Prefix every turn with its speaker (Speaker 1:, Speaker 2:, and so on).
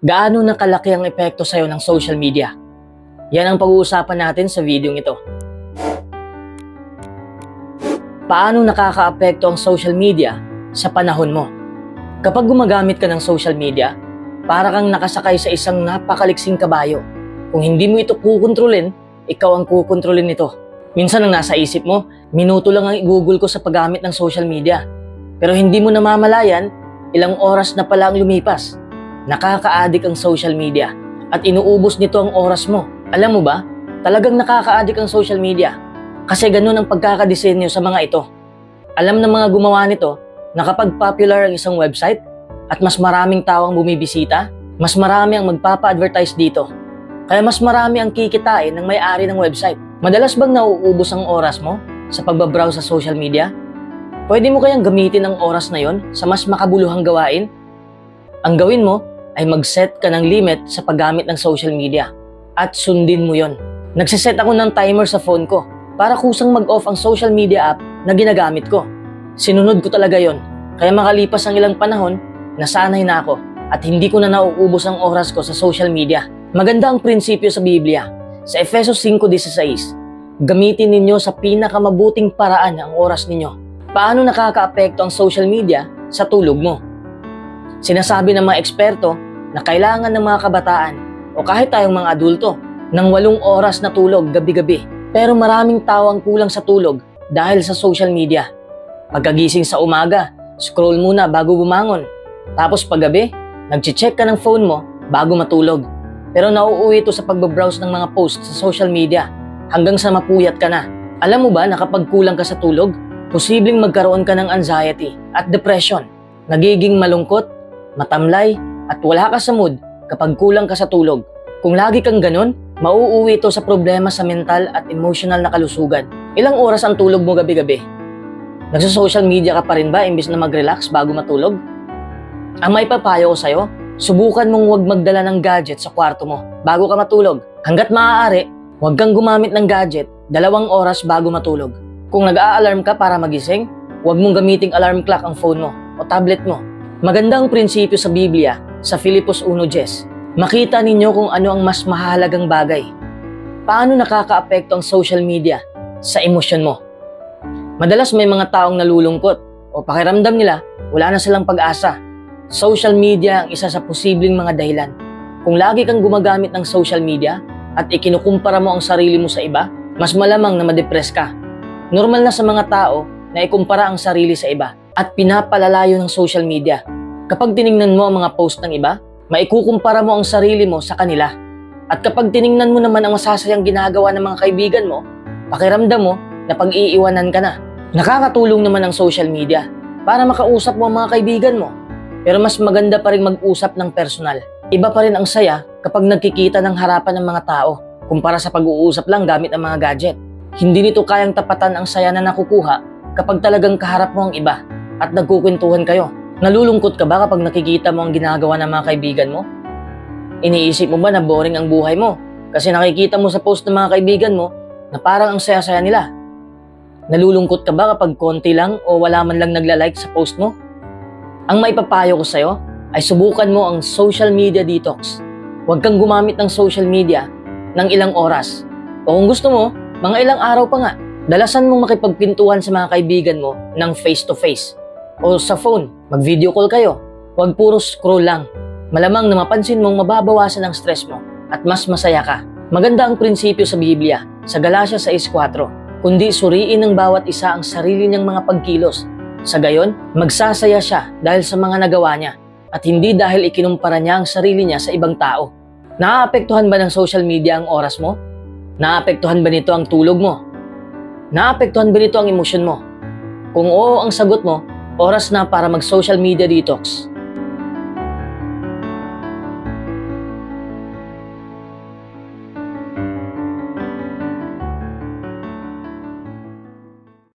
Speaker 1: Gaano na kalaki ang epekto sa'yo ng social media? Yan ang pag-uusapan natin sa video ito. Paano nakakaapekto ang social media sa panahon mo? Kapag gumagamit ka ng social media, para kang nakasakay sa isang napakaliksing kabayo. Kung hindi mo ito kukontrolin, ikaw ang kukontrolin nito. Minsan ang nasa isip mo, minuto lang ang i-google ko sa paggamit ng social media. Pero hindi mo namamalayan, ilang oras na pala ang lumipas. Nakaka-addict ang social media at inuubos nito ang oras mo. Alam mo ba, talagang nakaka-addict ang social media kasi ganun ang pagkakadisenyo sa mga ito. Alam ng mga gumawa nito na kapag popular ang isang website at mas maraming tao ang bumibisita, mas marami ang magpapa-advertise dito. Kaya mas marami ang kikitain ng may-ari ng website. Madalas bang nauubos ang oras mo sa pagbabrowse sa social media? Pwede mo kayang gamitin ang oras na yon sa mas makabuluhang gawain? Ang gawin mo ay mag-set ka ng limit sa paggamit ng social media at sundin mo yon. Nagsiset ako ng timer sa phone ko para kusang mag-off ang social media app na ginagamit ko. Sinunod ko talaga yon. Kaya makalipas ang ilang panahon, nasanay na ako at hindi ko na nauubos ang oras ko sa social media. Maganda ang prinsipyo sa Biblia. Sa Efesos 5:16, gamitin ninyo sa pinakamabuting paraan ang oras ninyo. Paano nakakaapekto ang social media sa tulog mo? Sinasabi ng mga eksperto na kailangan ng mga kabataan o kahit tayong mga adulto ng 8 oras na tulog gabi-gabi. Pero maraming tao ang kulang sa tulog dahil sa social media. Pagkagising sa umaga, scroll muna bago bumangon. Tapos paggabi, nag-check ka ng phone mo bago matulog. Pero nauuwi ito sa pagbabrowse ng mga posts sa social media hanggang sa mapuyat ka na. Alam mo ba na kapag kulang ka sa tulog, posibleng magkaroon ka ng anxiety at depression. Nagiging malungkot, matamlay, at wala ka sa mood kapag kulang ka sa tulog. Kung lagi kang ganun, mauuwi ito sa problema sa mental at emotional na kalusugan. Ilang oras ang tulog mo gabi-gabi? Nagsa-social media ka pa rin ba imbis na mag-relax bago matulog? Ang may papayo ko sa'yo, subukan mong huwag magdala ng gadget sa kwarto mo bago ka matulog. Hanggat maaari, huwag kang gumamit ng gadget 2 oras bago matulog. Kung nag-a-alarm ka para magising, huwag mong gamiting alarm clock ang phone mo o tablet mo. Magandang prinsipyo sa Biblia sa Filipos 1:10. Makita ninyo kung ano ang mas mahalagang bagay. Paano nakakaapekto ang social media sa emosyon mo? Madalas may mga taong nalulungkot o pakiramdam nila wala na silang pag-asa. Social media ang isa sa posibleng mga dahilan. Kung lagi kang gumagamit ng social media at ikinukumpara mo ang sarili mo sa iba, mas malamang na ma-depress ka. Normal na sa mga tao na ikumpara ang sarili sa iba at pinapalalayo ng social media. Kapag tiningnan mo ang mga post ng iba, maikukumpara mo ang sarili mo sa kanila. At kapag tiningnan mo naman ang masasayang ginagawa ng mga kaibigan mo, pakiramdam mo na pag-iiwanan ka na. Nakakatulong naman ang social media para makausap mo ang mga kaibigan mo. Pero mas maganda pa rin mag-usap ng personal. Iba pa rin ang saya kapag nagkikita ng harapan ng mga tao kumpara sa pag-uusap lang gamit ang mga gadget. Hindi nito kayang tapatan ang saya na nakukuha kapag talagang kaharap mo ang iba at nagkukwentuhan kayo. Nalulungkot ka ba kapag nakikita mo ang ginagawa ng mga kaibigan mo? Iniisip mo ba na boring ang buhay mo kasi nakikita mo sa post ng mga kaibigan mo na parang ang saya-saya nila? Nalulungkot ka ba kapag konti lang o wala man lang nagla-like sa post mo? Ang maipapayo ko sa'yo ay subukan mo ang social media detox. Huwag kang gumamit ng social media ng ilang oras. O kung gusto mo, mga ilang araw pa nga. Dalasan mong makipagpintuhan sa mga kaibigan mo ng face-to-face. O sa phone, mag-video call kayo. Huwag puro scroll lang. Malamang na mapansin mong mababawasan ang stress mo at mas masaya ka. Maganda ang prinsipyo sa Biblia sa Galatia 6:4. Kundi suriin ng bawat isa ang sarili niyang mga pagkilos. Sa gayon, magsasaya siya dahil sa mga nagawa niya at hindi dahil ikinumpara niya ang sarili niya sa ibang tao. Naaapektuhan ba ng social media ang oras mo? Naaapektuhan ba nito ang tulog mo? Naaapektuhan ba nito ang emosyon mo? Kung oo ang sagot mo, oras na para mag-social media detox.